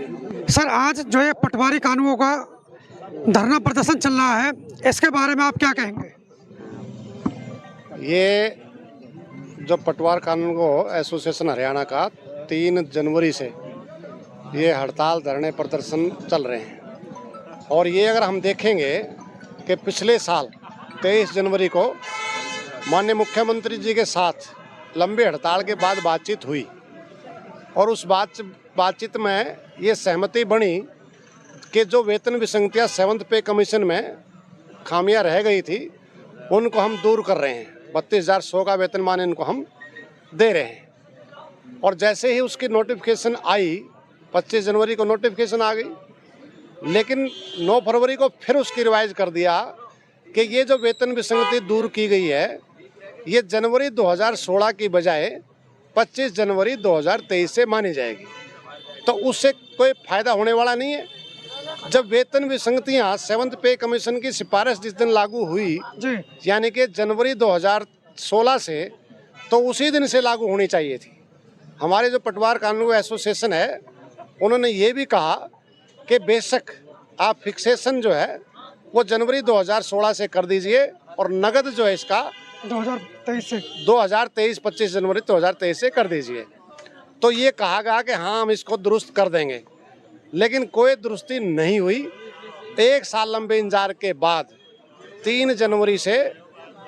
Sir, आज जो ये पटवारी कानूनों का धरना प्रदर्शन चल रहा है, इसके बारे में आप क्या कहेंगे? ये जो पटवार कानून को एसोसिएशन हरियाणा का 3 जनवरी से ये हड़ताल धरने प्रदर्शन चल रहे हैं और ये अगर हम देखेंगे कि पिछले साल 23 जनवरी को माननीय मुख्यमंत्री जी के साथ लंबी हड़ताल के बाद बातचीत हुई और उस बातचीत में ये सहमति बनी कि जो वेतन विसंगतियाँ 7th पे कमीशन में खामियां रह गई थी उनको हम दूर कर रहे हैं। 32,100 का वेतनमान इनको हम दे रहे हैं और जैसे ही उसकी नोटिफिकेशन आई 25 जनवरी को नोटिफिकेशन आ गई, लेकिन 9 फरवरी को फिर उसकी रिवाइज कर दिया कि ये जो वेतन विसंगति दूर की गई है ये जनवरी 2016 की बजाय 25 जनवरी 2023 से मानी जाएगी। तो उससे कोई फायदा होने वाला नहीं है। जब वेतन विसंगतियां 7th पे कमीशन की सिफारिश जिस दिन लागू हुई यानी कि जनवरी 2016 से, तो उसी दिन से लागू होनी चाहिए थी। हमारे जो पटवार कानून एसोसिएशन है उन्होंने ये भी कहा कि बेशक आप फिक्सेशन जो है वो जनवरी 2016 से कर दीजिए और नगद जो है इसका 2023 25 जनवरी 2023 से कर दीजिए। तो ये कहा गया कि हाँ हम इसको दुरुस्त कर देंगे, लेकिन कोई दुरुस्ती नहीं हुई। 1 साल लंबे इंतजार के बाद 3 जनवरी से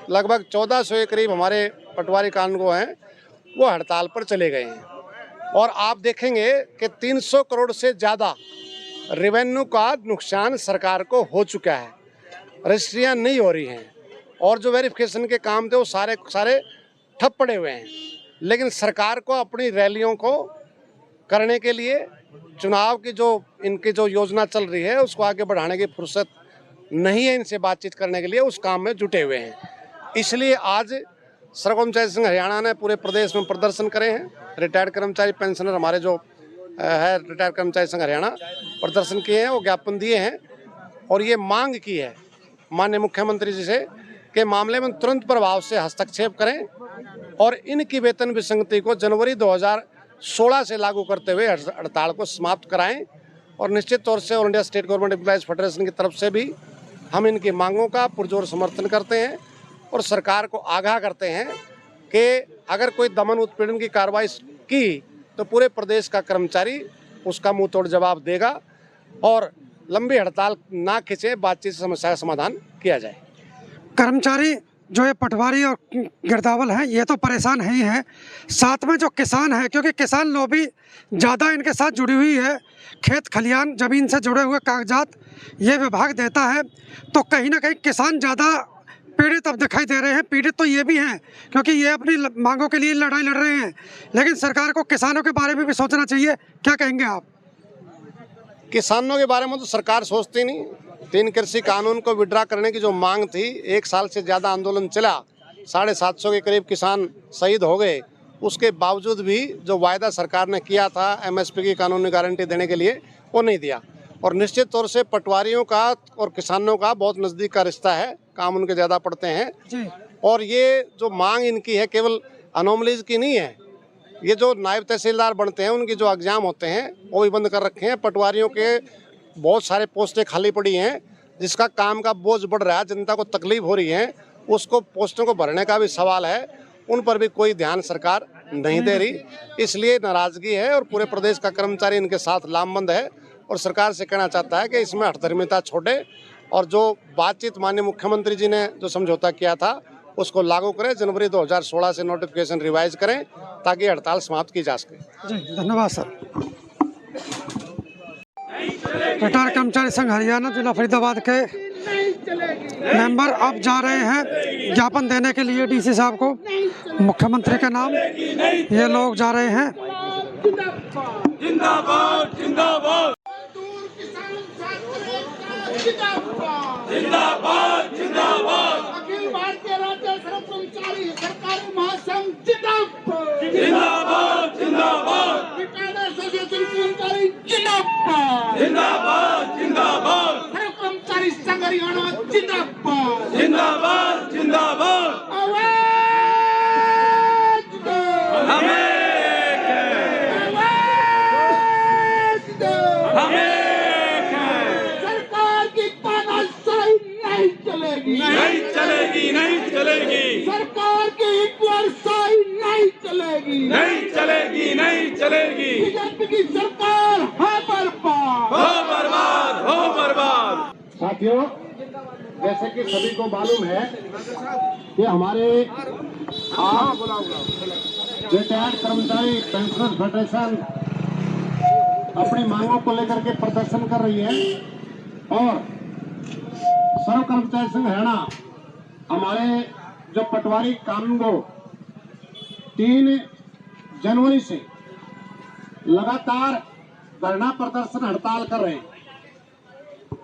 लगभग 1400 के करीब हमारे पटवारी कानून हैं वो हड़ताल पर चले गए हैं और आप देखेंगे कि 300 करोड़ से ज़्यादा रेवेन्यू का नुकसान सरकार को हो चुका है। रजिस्ट्रियाँ नहीं हो रही हैं और जो वेरिफिकेशन के काम थे वो सारे ठप पड़े हुए हैं। लेकिन सरकार को अपनी रैलियों को करने के लिए चुनाव की जो इनकी जो योजना चल रही है उसको आगे बढ़ाने की फुर्सत नहीं है। इनसे बातचीत करने के लिए उस काम में जुटे हुए हैं। इसलिए आज श्रम कर्मचारी संघ हरियाणा ने पूरे प्रदेश में प्रदर्शन करे हैं। रिटायर्ड कर्मचारी पेंशनर हमारे जो है रिटायर्ड कर्मचारी संघ हरियाणा प्रदर्शन किए हैं, वो ज्ञापन दिए हैं और ये मांग की है माननीय मुख्यमंत्री जी से कि मामले में तुरंत प्रभाव से हस्तक्षेप करें और इनकी वेतन विसंगति को जनवरी 2016 से लागू करते हुए हड़ताल को समाप्त कराएं। और निश्चित तौर से all India state government employees federation की तरफ से भी हम इनकी मांगों का पुरजोर समर्थन करते हैं और सरकार को आगाह करते हैं कि अगर कोई दमन उत्पीड़न की कार्रवाई की तो पूरे प्रदेश का कर्मचारी उसका मुंह तोड़ जवाब देगा और लंबी हड़ताल ना खींचे, बातचीत से समस्या का समाधान किया जाए। कर्मचारी जो ये पटवारी और गिरदावल हैं ये तो परेशान ही हैं, साथ में जो किसान है, क्योंकि किसान लॉबी ज़्यादा इनके साथ जुड़ी हुई है। खेत खलियान ज़मीन से जुड़े हुए कागजात ये विभाग देता है, तो कहीं ना कहीं किसान ज़्यादा पीड़ित अब दिखाई दे रहे हैं। पीड़ित तो ये भी हैं क्योंकि ये अपनी मांगों के लिए लड़ाई लड़ रहे हैं, लेकिन सरकार को किसानों के बारे में भी सोचना चाहिए। क्या कहेंगे आप? किसानों के बारे में तो सरकार सोचती नहीं। 3 कृषि कानून को विड्रा करने की जो मांग थी, 1 साल से ज़्यादा आंदोलन चला, 750 के करीब किसान शहीद हो गए। उसके बावजूद भी जो वायदा सरकार ने किया था MSP की कानूनी गारंटी देने के लिए, वो नहीं दिया। और निश्चित तौर से पटवारियों का और किसानों का बहुत नज़दीक का रिश्ता है, काम उनके ज़्यादा पड़ते हैं। और ये जो मांग इनकी है केवल अनोमलीज की नहीं है। ये जो नायब तहसीलदार बनते हैं उनकी जो एग्जाम होते हैं वो भी बंद कर रखे हैं। पटवारियों के बहुत सारे पोस्टें खाली पड़ी हैं जिसका काम का बोझ बढ़ रहा है, जनता को तकलीफ हो रही है, उसको पोस्टों को भरने का भी सवाल है, उन पर भी कोई ध्यान सरकार नहीं दे रही। इसलिए नाराज़गी है और पूरे प्रदेश का कर्मचारी इनके साथ लामबंद है और सरकार से कहना चाहता है कि इसमें हठधर्मिता छोड़े और जो बातचीत माननीय मुख्यमंत्री जी ने जो समझौता किया था उसको लागू करें। जनवरी 2016 से नोटिफिकेशन रिवाइज करें ताकि हड़ताल समाप्त की जा सके। जी धन्यवाद सर। रिटायर्ड कर्मचारी संघ हरियाणा जिला फरीदाबाद के मेंबर अब जा रहे हैं ज्ञापन देने के लिए DC साहब को, मुख्यमंत्री के नाम ये लोग जा रहे हैं। जिंदाबाद जिंदाबाद जिंदाबाद जिंदाबाद अखिल भारतीय राज्य श्रम कर्मचारी सरकारी महासंघ जिंदाबाद जिंदाबाद जिंदाबाद रिटायर्ड एसोसिएशन कर्मचारी जिंदाबाद जिंदाबाद जिंदाबाद श्रम कर्मचारी संघ हरियाणा जिंदाबाद जिंदाबाद जिंदाबाद आवाज दो हमें चलेगी नहीं चलेगी। बीजेपी की सरकार है बर्बाद, हो बर्बाद, हो बर्बाद। साथियों, जैसे कि सभी को मालूम है कि हमारे रिटायर्ड कर्मचारी पेंशनर्स फेडरेशन अपनी मांगों को लेकर के प्रदर्शन कर रही है और सर्व कर्मचारी संघ हरियाणा हमारे जो पटवारी कानून को 3 जनवरी से लगातार धरना प्रदर्शन हड़ताल कर रहे हैं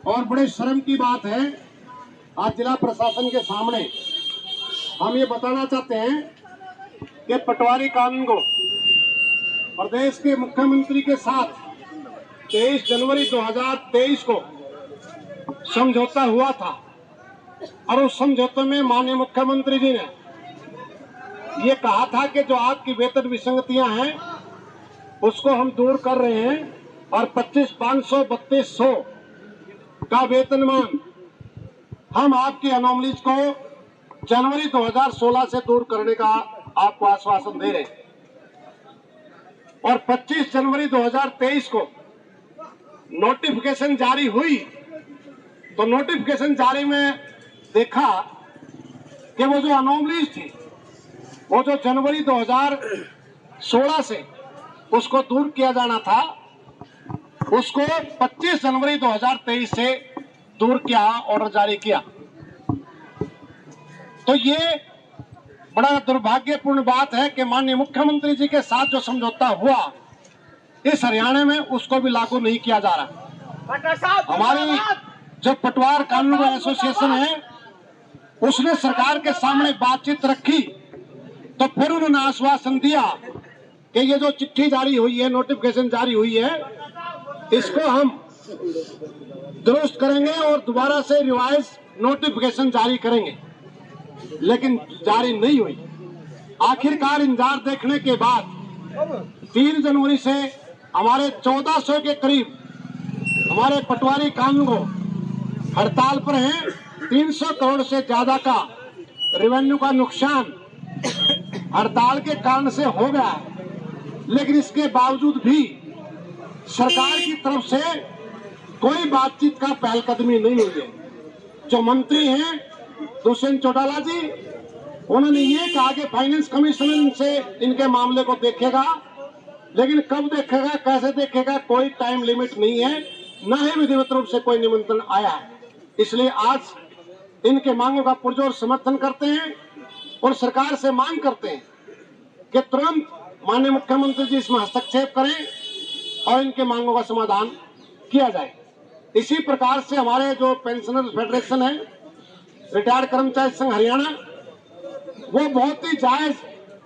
और बड़े शर्म की बात है, आज जिला प्रशासन के सामने हम ये बताना चाहते हैं कि पटवारी कानून को प्रदेश के मुख्यमंत्री के साथ 23 जनवरी 2023 को समझौता हुआ था और उस समझौते में माननीय मुख्यमंत्री जी ने ये कहा था कि जो आपकी वेतन विसंगतियां हैं उसको हम दूर कर रहे हैं और 25,500 3200 का वेतनमान हम आपकी अनोमलीज को जनवरी 2016 से दूर करने का आपको आश्वासन दे रहे हैं। और 25 जनवरी 2023 को नोटिफिकेशन जारी हुई तो नोटिफिकेशन जारी में देखा कि वो जो अनोमलीज थी वो जो जनवरी 2016 से उसको दूर किया जाना था उसको 25 जनवरी 2023 से दूर किया, ऑर्डर जारी किया। तो ये बड़ा दुर्भाग्यपूर्ण बात है कि माननीय मुख्यमंत्री जी के साथ जो समझौता हुआ इस हरियाणा में उसको भी लागू नहीं किया जा रहा। हमारी जो पटवार कानून एसोसिएशन है उसने सरकार के सामने बातचीत रखी तो फिर उन्होंने आश्वासन दिया कि ये जो चिट्ठी जारी हुई है, नोटिफिकेशन जारी हुई है, इसको हम दुरुस्त करेंगे और दोबारा से रिवाइज नोटिफिकेशन जारी करेंगे, लेकिन जारी नहीं हुई। आखिरकार इंतजार देखने के बाद 3 जनवरी से हमारे 1400 के करीब हमारे पटवारी कानून को हड़ताल पर हैं। 300 करोड़ से ज्यादा का रेवेन्यू का नुकसान हड़ताल के कारण से हो गया है, लेकिन इसके बावजूद भी सरकार की तरफ से कोई बातचीत का पहलकदमी नहीं हुई है। जो मंत्री हैं दुष्यंत चौटाला जी, उन्होंने ये कहा कि फाइनेंस कमीशन से इनके मामले को देखेगा, लेकिन कब देखेगा, कैसे देखेगा, कोई टाइम लिमिट नहीं है, न ही विधिवत रूप से कोई निमंत्रण आया है। इसलिए आज इनके मांगों का पुरजोर समर्थन करते हैं और सरकार से मांग करते हैं कि तुरंत माननीय मुख्यमंत्री जी इसमें हस्तक्षेप करें और इनके मांगों का समाधान किया जाए। इसी प्रकार से हमारे जो पेंशनर्स फेडरेशन है, रिटायर्ड कर्मचारी संघ हरियाणा, वो बहुत ही जायज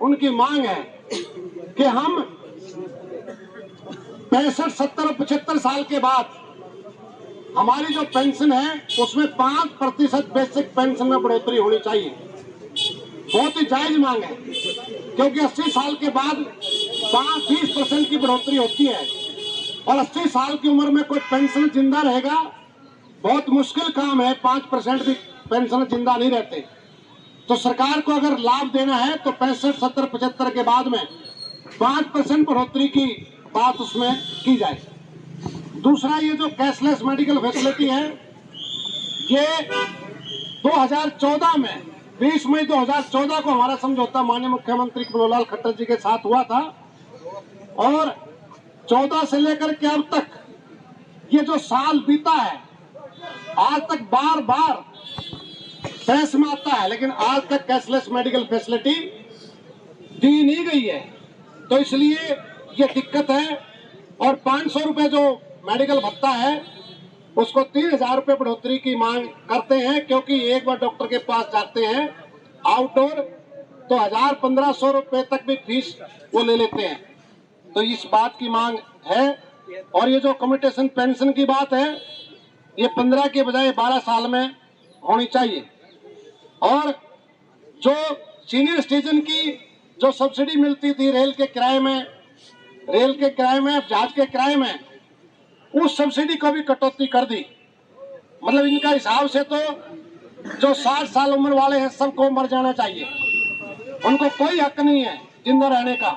उनकी मांग है कि हम 65, 70 और 75 साल के बाद हमारी जो पेंशन है उसमें 5% बेसिक पेंशन में बढ़ोतरी होनी चाहिए। बहुत ही जायज मांग है, क्योंकि 80 साल के बाद 20% की बढ़ोतरी होती है और 80 साल की उम्र में कोई पेंशन जिंदा रहेगा बहुत मुश्किल काम है। 5% भी पेंशन जिंदा नहीं रहते। तो सरकार को अगर लाभ देना है तो 65, 70, 75 के बाद में 5% बढ़ोतरी की बात उसमें की जाए। दूसरा, ये जो कैशलेस मेडिकल फैसिलिटी है, ये 2014 में 20 मई 2014 को हमारा समझौता माननीय मुख्यमंत्री मनोहर खट्टर जी के साथ हुआ था और 14 से लेकर के अब तक ये जो साल बीता है, आज तक बार बार प्रेस में आता है, लेकिन आज तक कैशलेस मेडिकल फैसिलिटी दी नहीं गई है। तो इसलिए ये दिक्कत है। और 500 रुपए जो मेडिकल भत्ता है उसको 3,000 रुपए बढ़ोतरी की मांग करते हैं, क्योंकि एक बार डॉक्टर के पास जाते हैं आउटडोर तो 1,000-1,500 रुपए तक भी फीस वो ले लेते हैं। तो इस बात की मांग है। और ये जो कम्यूटेशन पेंशन की बात है, ये 15 के बजाय 12 साल में होनी चाहिए। और जो सीनियर सिटीजन की जो सब्सिडी मिलती थी रेल के किराए में, जहाज के किराए में, उस सब्सिडी को भी कटौती कर दी। मतलब इनका हिसाब से तो जो 60 साल उम्र वाले हैं सबको मर जाना चाहिए, उनको कोई हक नहीं है जिंदा रहने का।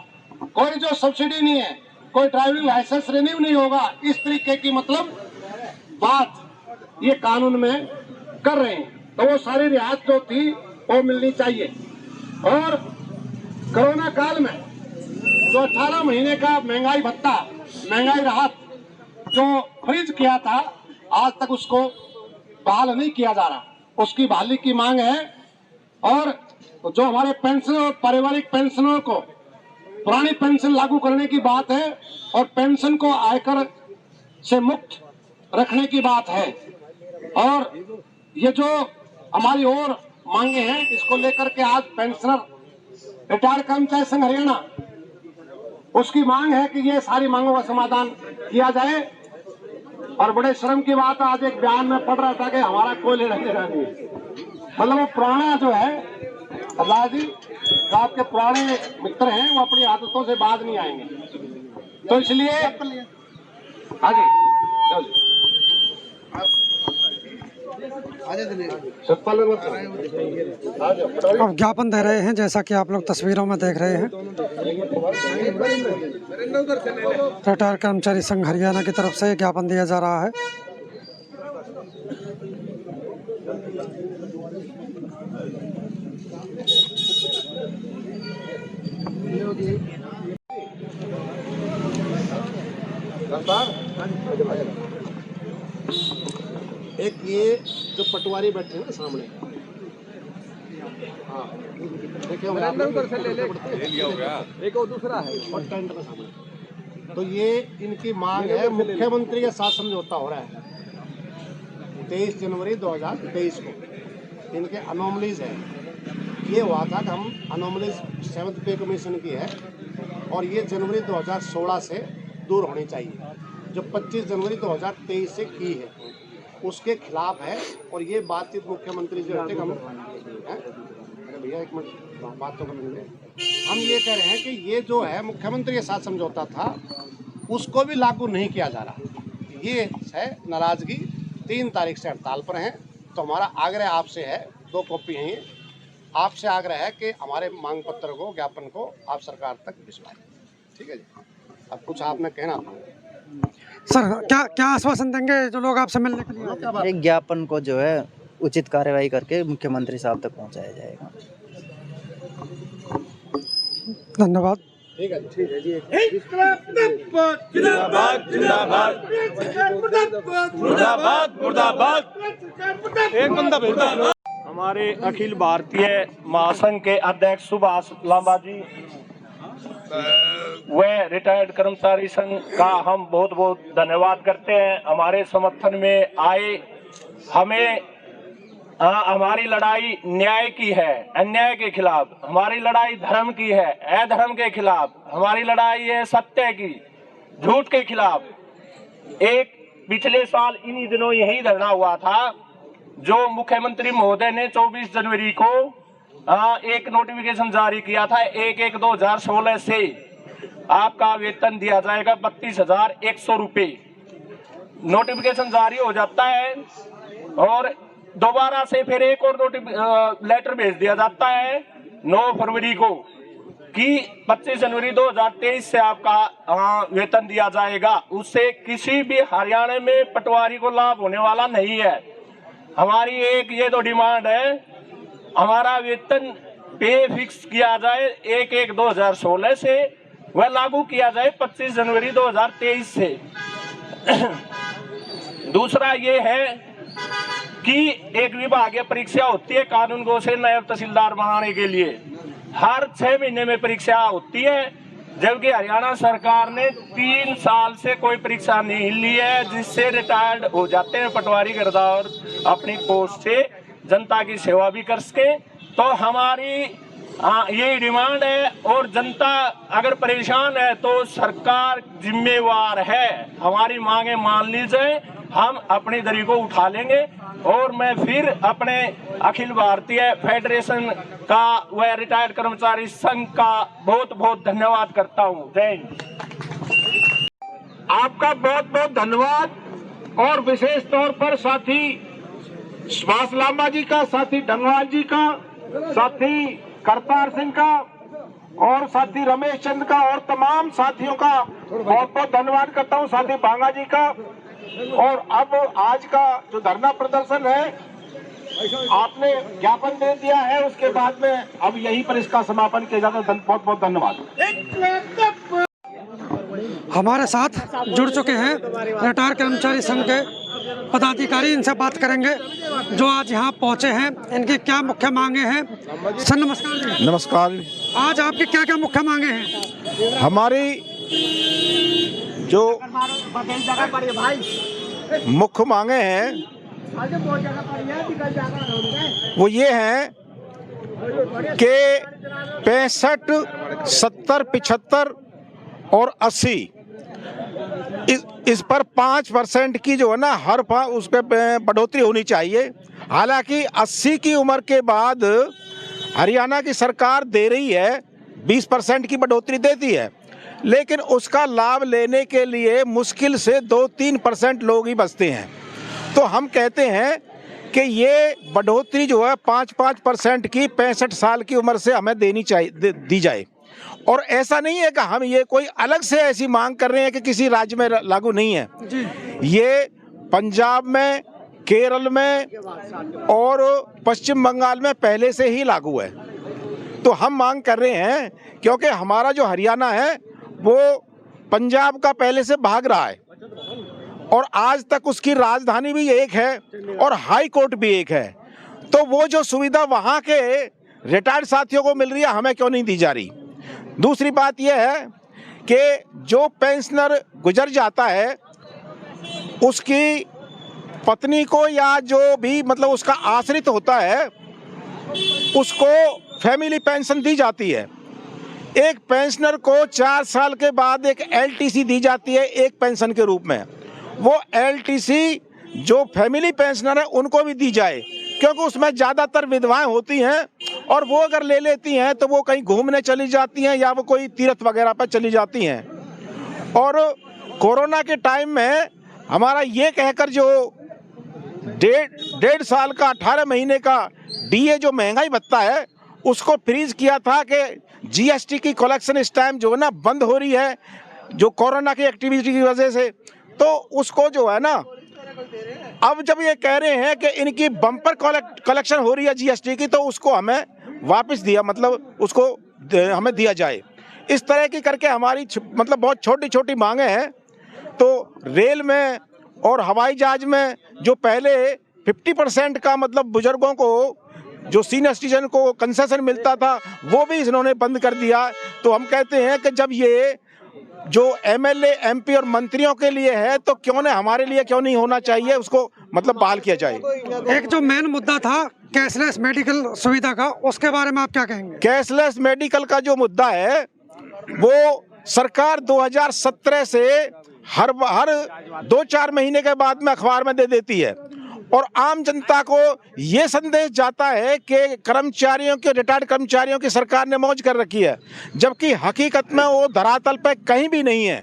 कोई जो सब्सिडी नहीं है, कोई ड्राइविंग लाइसेंस रिन्यू नहीं होगा, इस तरीके की मतलब बात ये कानून में कर रहे हैं। तो वो सारी रियायत जो थी वो मिलनी चाहिए। और कोरोना काल में जो 18 महीने का महंगाई भत्ता, महंगाई राहत जो फ्रीज किया था, आज तक उसको बहाल नहीं किया जा रहा, उसकी बहाली की मांग है। और जो हमारे पेंशन और पारिवारिक पेंशनों को पुरानी पेंशन लागू करने की बात है और पेंशन को आयकर से मुक्त रखने की बात है। और ये जो हमारी और मांगे हैं, इसको लेकर के आज पेंशनर रिटायर्ड कर्मचारी संघ हरियाणा उसकी मांग है कि ये सारी मांगों का समाधान किया जाए। और बड़े शर्म की बात, आज एक बयान में पढ़ रहा था कि हमारा कोई लेना देना नहीं, मतलब वो पुराना जो है अल्लाह जी साहब के पुराने मित्र हैं, वो अपनी आदतों से बाज नहीं आएंगे। तो इसलिए हाँ जी अब ज्ञापन दे रहे हैं, जैसा कि आप लोग तस्वीरों में देख रहे हैं। रिटायर्ड कर्मचारी संघ हरियाणा की तरफ से ज्ञापन दिया जा रहा है। एक ये जो पटवारी बैठे हैं ना सामने, हाँ देखिए उधर से ले लिया होगा, एक और दूसरा है और टेंट के सामने। तो ये इनकी मांग है, मुख्यमंत्री के साथ समझौता हो रहा है 23 जनवरी 2023 को। इनके अनोमलीज है, ये हुआ था कि हम अनोमलीज 7th पे कमीशन की है और ये जनवरी 2016 से दूर होनी चाहिए, जो 25 जनवरी 2023 से की है उसके खिलाफ है। और ये बातचीत मुख्यमंत्री जो है, हम भैया एक मिनट बात तो करेंगे। हम ये कह रहे हैं कि ये जो है मुख्यमंत्री के साथ समझौता था, उसको भी लागू नहीं किया जा रहा। ये है नाराजगी, 3 तारीख से हड़ताल पर हैं। तो हमारा आग्रह आपसे है, 2 कॉपी हैं, आपसे आग्रह है कि हमारे मांग पत्र को, ज्ञापन को आप सरकार तक भिजवाएं। ठीक है जी, अब कुछ आपने कहना था सर, क्या आश्वासन देंगे जो लोग आपसे मिलने के लिए? एक ज्ञापन को जो है उचित कार्रवाई करके मुख्यमंत्री साहब तक पहुंचाया जाएगा। धन्यवाद। ठीक है जी। जिंदाबाद जिंदाबाद मुर्दाबाद मुर्दाबाद। एक बंदा भेजा। हमारे अखिल भारतीय महासंघ के अध्यक्ष सुभाष लांबा जी व रिटायर्ड कर्मचारी संघ का हम बहुत बहुत धन्यवाद करते हैं। हमारे समर्थन में आए, हमें हमारी लड़ाई न्याय की है, अन्याय के खिलाफ। हमारी लड़ाई धर्म की है, अधर्म के खिलाफ। हमारी लड़ाई है सत्य की, झूठ के खिलाफ। एक पिछले साल इन्हीं दिनों यही धरना हुआ था, जो मुख्यमंत्री महोदय ने 24 जनवरी को एक नोटिफिकेशन जारी किया था। 1/1/2016 से आपका वेतन दिया जाएगा 32,100 रुपये। नोटिफिकेशन जारी हो जाता है और दोबारा से फिर एक और लेटर भेज दिया जाता है 9 फरवरी को कि 25 जनवरी 2023 से आपका वेतन दिया जाएगा। उससे किसी भी हरियाणा में पटवारी को लाभ होने वाला नहीं है। हमारी एक ये तो डिमांड है, हमारा वेतन पे फिक्स किया जाए 1/1/2016 से, वह लागू किया जाए 25 जनवरी 2023 से। दूसरा ये है कि एक विभागीय परीक्षा होती है कानून गो से नायब तहसीलदार बनाने के लिए, हर 6 महीने में परीक्षा होती है, जबकि हरियाणा सरकार ने 3 साल से कोई परीक्षा नहीं ली है, जिससे रिटायर्ड हो जाते हैं पटवारी गिरदावर अपनी पोस्ट से, जनता की सेवा भी कर सके। तो हमारी ये डिमांड है, और जनता अगर परेशान है तो सरकार जिम्मेवार है। हमारी मांगे मान लीजिए, हम अपनी दरी को उठा लेंगे। और मैं फिर अपने अखिल भारतीय फेडरेशन का व रिटायर्ड कर्मचारी संघ का बहुत बहुत धन्यवाद करता हूँ। जय हिंद। आपका बहुत बहुत धन्यवाद। और विशेष तौर पर साथी सुभाष लांबा जी का, साथी धनवाल जी का, साथी करतार सिंह का, और साथी रमेश चंद का और तमाम साथियों का बहुत बहुत धन्यवाद करता हूं, साथी बांगा जी का। और अब आज का जो धरना प्रदर्शन है आपने ज्ञापन दे दिया है, उसके बाद में अब यहीं पर इसका समापन किया जाता है। बहुत बहुत धन्यवाद। हमारे साथ जुड़ चुके हैं रिटायर्ड कर्मचारी संघ के पदाधिकारी, इनसे बात करेंगे जो आज यहाँ पहुँचे हैं, इनकी क्या मुख्य मांगे हैं। सर नमस्कार जी। नमस्कार। आज आपकी क्या क्या मुख्य मांगे हैं? हमारी जो मुख्य मांगे हैं वो ये हैं कि 65, 70, 75 और 80 इस पर 5% की जो है ना हर उस पर बढ़ोतरी होनी चाहिए। हालांकि 80 की उम्र के बाद हरियाणा की सरकार दे रही है, 20% की बढ़ोतरी देती है, लेकिन उसका लाभ लेने के लिए मुश्किल से 2-3% लोग ही बचते हैं। तो हम कहते हैं कि ये बढ़ोतरी जो है 5-5% की 65 साल की उम्र से हमें देनी चाहिए, दी जाए। और ऐसा नहीं है कि हम ये कोई अलग से ऐसी मांग कर रहे हैं कि किसी राज्य में लागू नहीं है। ये पंजाब में, केरल में और पश्चिम बंगाल में पहले से ही लागू है। तो हम मांग कर रहे हैं क्योंकि हमारा जो हरियाणा है वो पंजाब का पहले से भाग रहा है और आज तक उसकी राजधानी भी एक है और हाई कोर्ट भी एक है। तो वो जो सुविधा वहाँ के रिटायर्ड साथियों को मिल रही है, हमें क्यों नहीं दी जा रही। दूसरी बात यह है कि जो पेंशनर गुजर जाता है उसकी पत्नी को या जो भी मतलब उसका आश्रित होता है उसको फैमिली पेंशन दी जाती है। एक पेंशनर को 4 साल के बाद एक LTC दी जाती है एक पेंशन के रूप में। वो LTC जो फैमिली पेंशनर है उनको भी दी जाए, क्योंकि उसमें ज़्यादातर विधवाएं होती हैं और वो अगर ले लेती हैं तो वो कहीं घूमने चली जाती हैं या वो कोई तीर्थ वगैरह पर चली जाती हैं। और कोरोना के टाइम में हमारा ये कहकर जो 1.5 साल का 18 महीने का DA जो महंगाई भत्ता है उसको फ्रीज किया था कि GST की कलेक्शन इस टाइम जो है ना बंद हो रही है जो कोरोना की एक्टिविटी की वजह से, तो उसको जो है ना अब जब ये कह रहे हैं कि इनकी बम्पर कलेक्शन हो रही है GST की, तो उसको हमें वापस दिया मतलब उसको हमें दिया जाए। इस तरह की करके हमारी मतलब बहुत छोटी छोटी मांगे हैं। तो रेल में और हवाई जहाज में जो पहले 50% का मतलब बुजुर्गों को जो सीनियर सिटीजन को कंसेशन मिलता था वो भी इन्होंने बंद कर दिया। तो हम कहते हैं कि जब ये जो MLA MP और मंत्रियों के लिए है तो क्यों नहीं हमारे लिए क्यों नहीं होना चाहिए, उसको मतलब बहाल किया जाए। एक जो मेन मुद्दा था कैशलेस मेडिकल सुविधा का, उसके बारे में आप क्या कहेंगे? कैशलेस मेडिकल का जो मुद्दा है वो सरकार 2017 से हर 2-4 महीने के बाद में अखबार में दे देती है और आम जनता को ये संदेश जाता है कि कर्मचारियों के रिटायर्ड कर्मचारियों की सरकार ने मौज कर रखी है, जबकि हकीकत में वो धरातल पे कहीं भी नहीं है।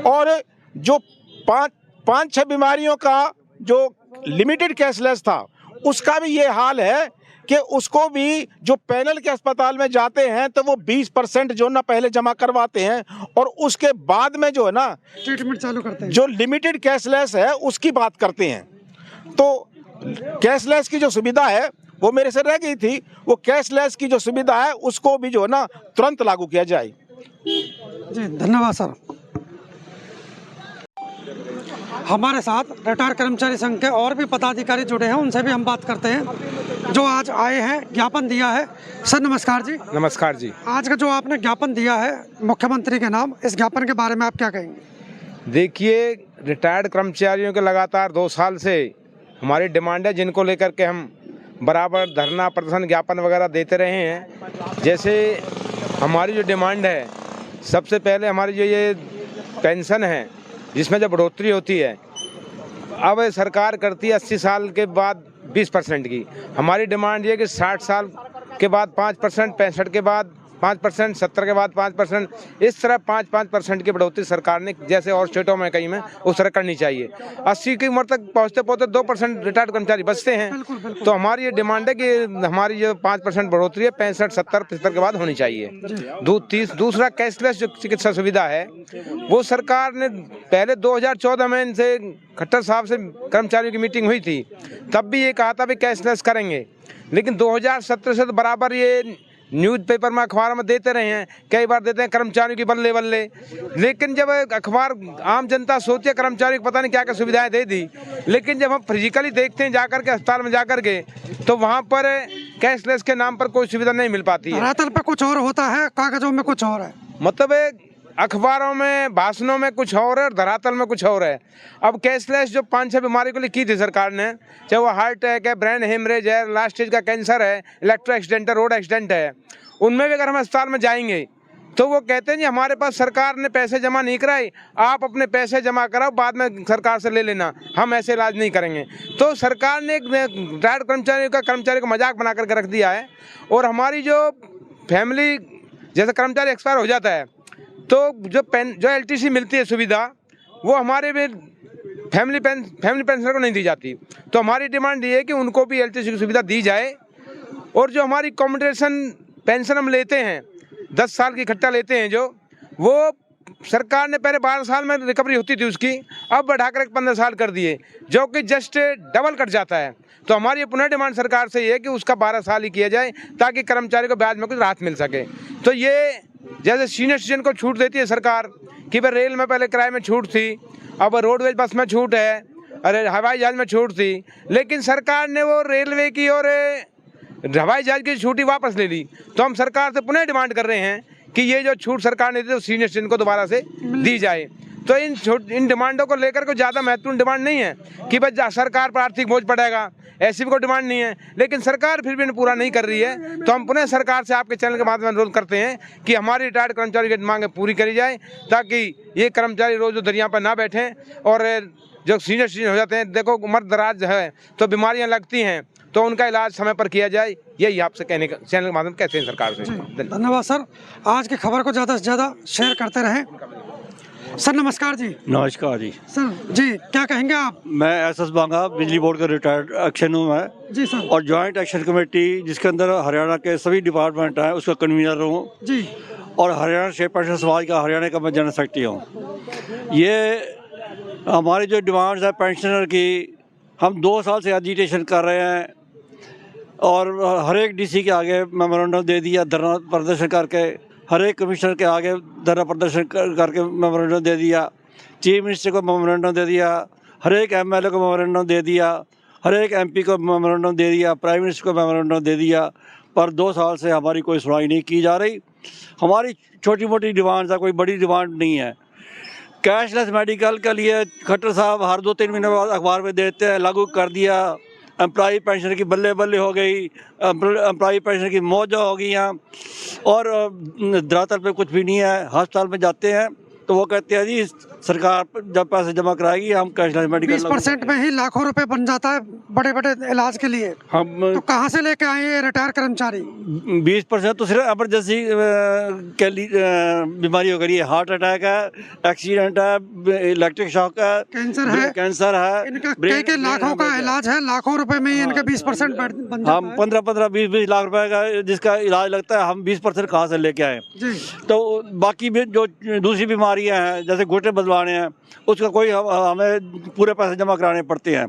और जो 5-6 बीमारियों का जो लिमिटेड कैशलेस था उसका भी ये हाल है कि उसको भी जो पैनल के अस्पताल में जाते हैं तो वो 20% जो ना पहले जमा करवाते हैं और उसके बाद में जो है ना ट्रीटमेंट चालू करते हैं। जो लिमिटेड कैशलेस है उसकी बात करते हैं। तो कैशलेस की जो सुविधा है वो मेरे से रह गई थी, वो कैशलेस की जो सुविधा है उसको भी जो है ना तुरंत लागू किया जाए। जी धन्यवाद सर। हमारे साथ रिटायर्ड कर्मचारी संघ के और भी पदाधिकारी जुड़े हैं, उनसे भी हम बात करते हैं जो आज आए हैं, ज्ञापन दिया है। सर नमस्कार जी। नमस्कार जी। आज का जो आपने ज्ञापन दिया है मुख्यमंत्री के नाम, इस ज्ञापन के बारे में आप क्या कहेंगे? देखिए, रिटायर्ड कर्मचारियों के लगातार 2 साल से हमारी डिमांड है जिनको लेकर के हम बराबर धरना प्रदर्शन ज्ञापन वगैरह देते रहे हैं। जैसे हमारी जो डिमांड है, सबसे पहले हमारी जो ये पेंशन है जिसमें जब बढ़ोतरी होती है, अब सरकार करती है 80 साल के बाद 20% की। हमारी डिमांड ये कि 60 साल के बाद 5%, 65 के बाद 5%, 70 के बाद 5%, इस तरह 5% की बढ़ोतरी सरकार ने जैसे और स्टेटों में कहीं में उस तरह करनी चाहिए। 80 की उम्र तक पहुँचते पहुँचते 2% रिटायर्ड कर्मचारी बचते हैं। तो हमारी ये डिमांड है कि हमारी जो 5% बढ़ोतरी है 65, 70, 75 के बाद होनी चाहिए। दूसरा कैशलेस जो चिकित्सा सुविधा है वो सरकार ने पहले 2014 में इनसे खट्टर साहब से कर्मचारियों की मीटिंग हुई थी, तब भी ये कहा था भी कैशलेस करेंगे, लेकिन 2017 से तो बराबर ये न्यूज़पेपर में अखबार में देते रहे हैं, कई बार देते हैं कर्मचारियों की बल्ले बल्ले, लेकिन जब अखबार आम जनता सोचे कर्मचारियों को पता नहीं क्या क्या सुविधाएं दे दी, लेकिन जब हम फिजिकली देखते हैं जाकर के अस्पताल में जाकर के तो वहाँ पर कैशलेस के नाम पर कोई सुविधा नहीं मिल पाती है। धरातल पे कुछ और होता है, कागजों में कुछ और है, मतलब अखबारों में भाषणों में कुछ और है और धरातल में कुछ और है। अब कैशलेस जो 5-6 बीमारी को लिए की थी सरकार ने, चाहे वो हार्ट अटैक है, ब्रेन हेमरेज है, लास्ट स्टेज का कैंसर है, इलेक्ट्रो एक्सीडेंट है, रोड एक्सीडेंट है, उनमें भी अगर हम अस्पताल में जाएंगे तो वो कहते हैं जी हमारे पास सरकार ने पैसे जमा नहीं कराए, आप अपने पैसे जमा कराओ, बाद में सरकार से ले लेना, हम ऐसे इलाज नहीं करेंगे। तो सरकार ने एक रिटायर्ड कर्मचारी को मजाक बना करके रख दिया है। और हमारी जो फैमिली जैसे कर्मचारी एक्सपायर हो जाता है तो जो LTC मिलती है सुविधा वो हमारे में फैमिली पेंशनर को नहीं दी जाती। तो हमारी डिमांड ये है कि उनको भी LTC की सुविधा दी जाए। और जो हमारी कॉम्पिटेशन पेंशन हम लेते हैं 10 साल की इकट्ठा लेते हैं, जो वो सरकार ने पहले 12 साल में रिकवरी होती थी उसकी, अब बढ़ाकर 15 साल कर दिए, जो कि जस्ट डबल कट जाता है। तो हमारी पुनः डिमांड सरकार से ये है कि उसका 12 साल ही किया जाए ताकि कर्मचारी को ब्याज में कुछ राहत मिल सके। तो ये जैसे सीनियर सिटीजन को छूट देती है सरकार कि भाई रेल में पहले किराए में छूट थी, अब रोडवेज बस में छूट है, अरे हवाई जहाज में छूट थी, लेकिन सरकार ने वो रेलवे की और हवाई जहाज की छूट ही वापस ले ली। तो हम सरकार से पुनः डिमांड कर रहे हैं कि ये जो छूट सरकार ने दी तो सीनियर सिटीजन को दोबारा से दी जाए। तो इन डिमांडों को लेकर को ज़्यादा महत्वपूर्ण डिमांड नहीं है कि भाई सरकार पर आर्थिक बोझ पड़ेगा, ऐसी भी कोई डिमांड नहीं है, लेकिन सरकार फिर भी पूरा नहीं कर रही है। तो हम पुनः सरकार से आपके चैनल के माध्यम से अनुरोध करते हैं कि हमारी रिटायर्ड कर्मचारी की मांगें पूरी करी जाए ताकि ये कर्मचारी रोज दरिया पर ना बैठें। और जो सीनियर सिटीजन हो जाते हैं, देखो उम्र दराज है तो बीमारियां लगती हैं, तो उनका इलाज समय पर किया जाए, यही आपसे कहने का चैनल के माध्यम कहते हैं सरकार से। धन्यवाद सर, आज की खबर को ज़्यादा से ज़्यादा शेयर करते रहें। सर नमस्कार जी। नमस्कार जी। सर जी क्या कहेंगे आप? मैं SS बांगा बिजली बोर्ड का रिटायर्ड एक्शन हूँ मैं जी सर। और जॉइंट एक्शन कमेटी जिसके अंदर हरियाणा के सभी डिपार्टमेंट हैं उसका कन्वीनर हूँ जी। और हरियाणा स्टेट पेंशन समाज का हरियाणा का मैं जनरल सेक्रेटरी हूँ। ये हमारी जो डिमांड्स है पेंशनर की, हम 2 साल से एजिटेशन कर रहे हैं और हर एक DC के आगे मेमोरेंडम दे दिया, धरना प्रदर्शन करके, हर एक कमिश्नर के आगे धरना प्रदर्शन करके मेमोरेंडम दे दिया, चीफ मिनिस्टर को मेमोरेंडम दे दिया, हर एक MLA को मेमोरेंडम दे दिया, हर एक MP को मेमोरेंडम दे दिया, प्राइम मिनिस्टर को मेमोरेंडम दे दिया, पर 2 साल से हमारी कोई सुनवाई नहीं की जा रही। हमारी छोटी मोटी डिमांड्स है, कोई बड़ी डिमांड नहीं है। कैशलेस मेडिकल के लिए खट्टर साहब हर 2-3 महीने बाद अखबार में देते हैं, लागू कर दिया, एम्प्लॉई पेंशन की बल्ले बल्ले हो गई, एम्प्लॉई पेंशन की मौज हो गई हैं और धरातल पे कुछ भी नहीं है। अस्पताल में जाते हैं तो वो कहते हैं जी सरकार जब पैसे जमा कराएगी हम कैशलेस मेडिकल 20% में ही लाखों रुपए बन जाता है बड़े बड़े इलाज के लिए। हम तो कहाँ से लेके आए ये रिटायर कर्मचारी? 20% तो सिर्फ एमरजेंसी के लिए बीमारी हो गई है, हार्ट अटैक है, एक्सीडेंट है, इलेक्ट्रिक शॉक है, कैंसर है, इनका कई लाखों का इलाज है, लाखों रुपए में ही इनका 20% बन जाता हम 15-15, 20-20 लाख रुपए का जिसका इलाज लगता है, हम 20% कहाँ से लेके आए। तो बाकी भी जो दूसरी बीमारियां हैं जैसे घुटने बदलवाने हैं उसका कोई हमें पूरे पैसे जमा कराने पड़ते हैं।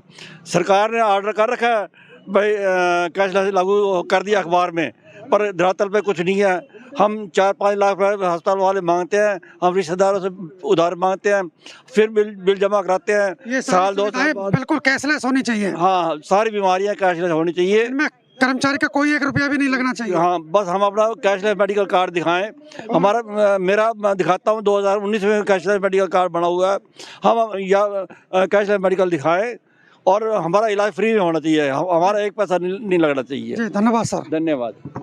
सरकार ने ऑर्डर कर रखा है भाई कैशलेस लागू कर दिया अखबार में, पर धरातल पे कुछ नहीं है। हम 4-5 लाख रुपए अस्पताल वाले मांगते हैं, हम रिश्तेदारों से उधार मांगते हैं, फिर बिल जमा कराते हैं। ये साल 2 साल बिल्कुल कैशलेस होनी चाहिए। हाँ, सारी बीमारियां कैशलेस होनी चाहिए, कर्मचारी का कोई 1 रुपया भी नहीं लगना चाहिए। हाँ, बस हम अपना कैशलेस मेडिकल कार्ड दिखाएं। मेरा मैं दिखाता हूँ 2019 में कैशलेस मेडिकल कार्ड बना हुआ है, हम या कैशलेस मेडिकल दिखाएं और हमारा इलाज फ्री में होना चाहिए, हमारा 1 पैसा नहीं लगना चाहिए। धन्यवाद सर। धन्यवाद।